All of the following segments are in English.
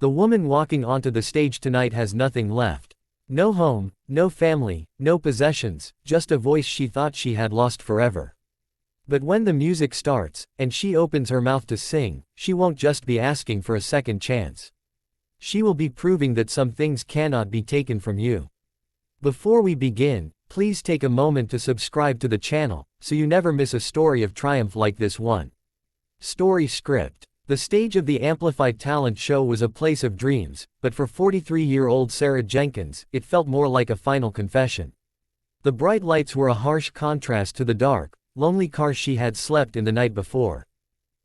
The woman walking onto the stage tonight has nothing left. No home, no family, no possessions, just a voice she thought she had lost forever. But when the music starts, and she opens her mouth to sing, she won't just be asking for a second chance. She will be proving that some things cannot be taken from you. Before we begin, please take a moment to subscribe to the channel, so you never miss a story of triumph like this one. Story script. The stage of the Amplified Talent show was a place of dreams, but for 43-year-old Sarah Jenkins, it felt more like a final confession. The bright lights were a harsh contrast to the dark, lonely car she had slept in the night before.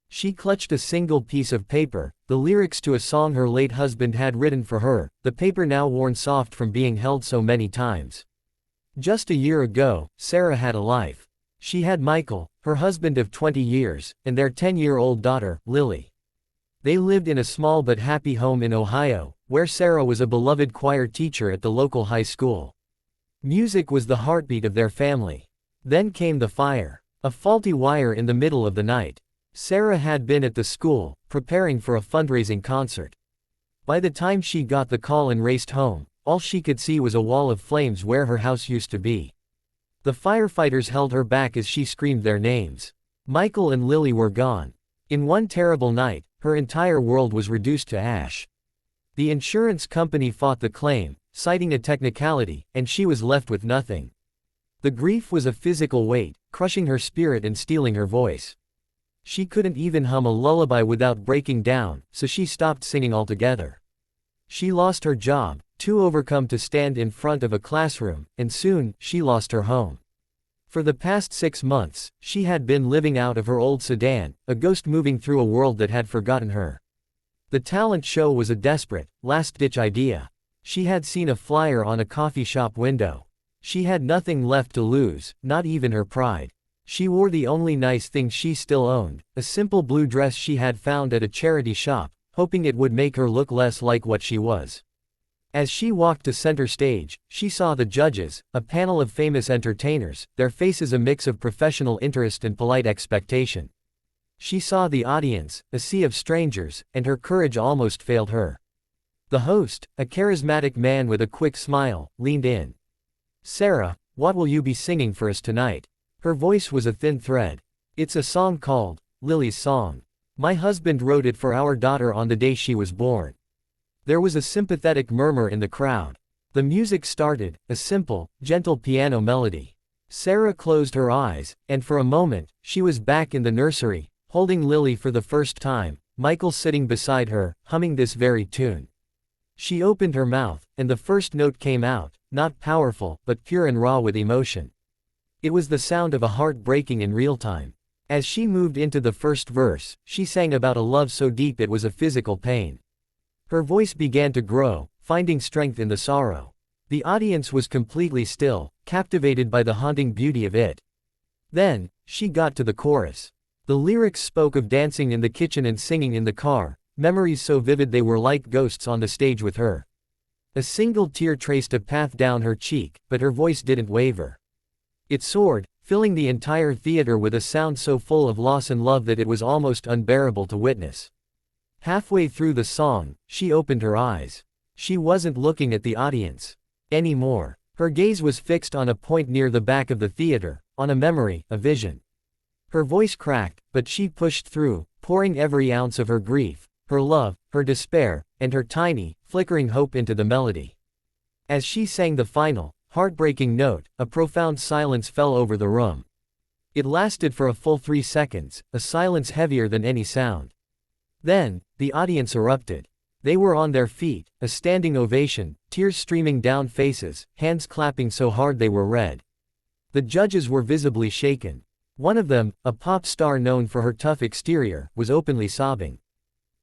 She clutched a single piece of paper, the lyrics to a song her late husband had written for her, the paper now worn soft from being held so many times. Just a year ago, Sarah had a life. She had Michael, her husband of 20 years, and their 10-year-old daughter, Lily. They lived in a small but happy home in Ohio, where Sarah was a beloved choir teacher at the local high school. Music was the heartbeat of their family. Then came the fire. A faulty wire in the middle of the night. Sarah had been at the school, preparing for a fundraising concert. By the time she got the call and raced home, all she could see was a wall of flames where her house used to be. The firefighters held her back as she screamed their names. Michael and Lily were gone. In one terrible night, her entire world was reduced to ash. The insurance company fought the claim, citing a technicality, and she was left with nothing. The grief was a physical weight, crushing her spirit and stealing her voice. She couldn't even hum a lullaby without breaking down, so she stopped singing altogether. She lost her job, too overcome to stand in front of a classroom, and soon, she lost her home. For the past 6 months, she had been living out of her old sedan, a ghost moving through a world that had forgotten her. The talent show was a desperate, last-ditch idea. She had seen a flyer on a coffee shop window. She had nothing left to lose, not even her pride. She wore the only nice thing she still owned, a simple blue dress she had found at a charity shop, hoping it would make her look less like what she was. As she walked to center stage, she saw the judges, a panel of famous entertainers, their faces a mix of professional interest and polite expectation. She saw the audience, a sea of strangers, and her courage almost failed her. The host, a charismatic man with a quick smile, leaned in. "Sarah, what will you be singing for us tonight?" Her voice was a thin thread. "It's a song called, Lily's Song. My husband wrote it for our daughter on the day she was born." There was a sympathetic murmur in the crowd. The music started, a simple, gentle piano melody. Sarah closed her eyes, and for a moment, she was back in the nursery, holding Lily for the first time, Michael sitting beside her, humming this very tune. She opened her mouth, and the first note came out, not powerful, but pure and raw with emotion. It was the sound of a heart breaking in real time. As she moved into the first verse, she sang about a love so deep it was a physical pain. Her voice began to grow, finding strength in the sorrow. The audience was completely still, captivated by the haunting beauty of it. Then, she got to the chorus. The lyrics spoke of dancing in the kitchen and singing in the car, memories so vivid they were like ghosts on the stage with her. A single tear traced a path down her cheek, but her voice didn't waver. It soared, filling the entire theater with a sound so full of loss and love that it was almost unbearable to witness. Halfway through the song, she opened her eyes. She wasn't looking at the audience anymore. Her gaze was fixed on a point near the back of the theater, on a memory, a vision. Her voice cracked, but she pushed through, pouring every ounce of her grief, her love, her despair, and her tiny, flickering hope into the melody. As she sang the final, heartbreaking note, a profound silence fell over the room. It lasted for a full 3 seconds, a silence heavier than any sound. Then, the audience erupted. They were on their feet, a standing ovation, tears streaming down faces, hands clapping so hard they were red. The judges were visibly shaken. One of them, a pop star known for her tough exterior, was openly sobbing.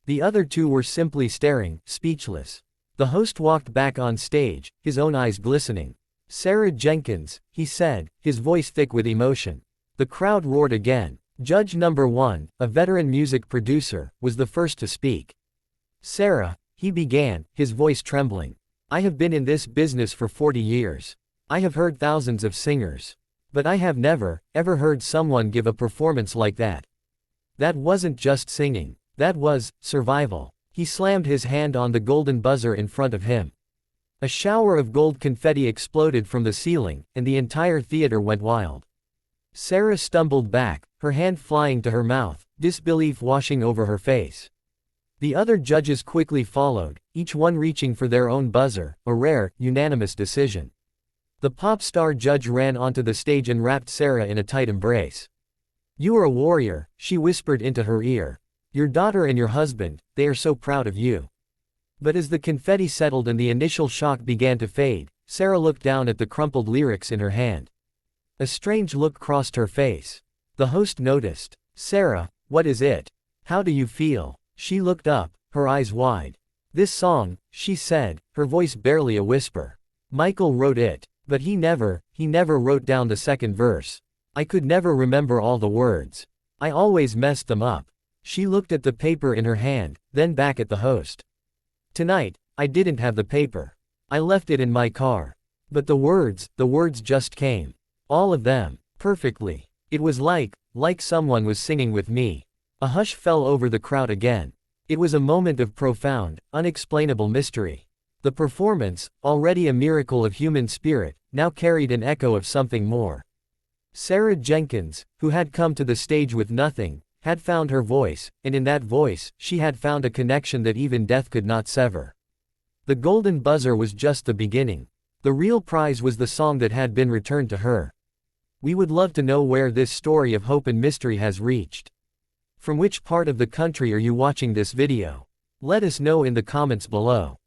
The other 2 were simply staring, speechless. The host walked back on stage, his own eyes glistening. "Sarah Jenkins," he said, his voice thick with emotion. The crowd roared again. Judge number 1, a veteran music producer, was the first to speak. "Sarah," he began, his voice trembling. "I have been in this business for 40 years. I have heard thousands of singers. But I have never, ever heard someone give a performance like that. That wasn't just singing. That was survival. He slammed his hand on the golden buzzer in front of him. A shower of gold confetti exploded from the ceiling, and the entire theater went wild. Sarah stumbled back, her hand flying to her mouth, disbelief washing over her face. The other judges quickly followed, each one reaching for their own buzzer, a rare, unanimous decision. The pop star judge ran onto the stage and wrapped Sarah in a tight embrace. "You are a warrior," she whispered into her ear. "Your daughter and your husband, they are so proud of you." But as the confetti settled and the initial shock began to fade, Sarah looked down at the crumpled lyrics in her hand. A strange look crossed her face. The host noticed. "Sarah, what is it? How do you feel?" She looked up, her eyes wide. "This song," she said, her voice barely a whisper. "Michael wrote it, but he never wrote down the second verse. I could never remember all the words. I always messed them up." She looked at the paper in her hand, then back at the host. "Tonight, I didn't have the paper. I left it in my car. But the words just came. All of them, perfectly. It was like someone was singing with me." A hush fell over the crowd again. It was a moment of profound, unexplainable mystery. The performance, already a miracle of human spirit, now carried an echo of something more. Sarah Jenkins, who had come to the stage with nothing, had found her voice, and in that voice, she had found a connection that even death could not sever. The golden buzzer was just the beginning. The real prize was the song that had been returned to her. We would love to know where this story of hope and mystery has reached. From which part of the country are you watching this video? Let us know in the comments below.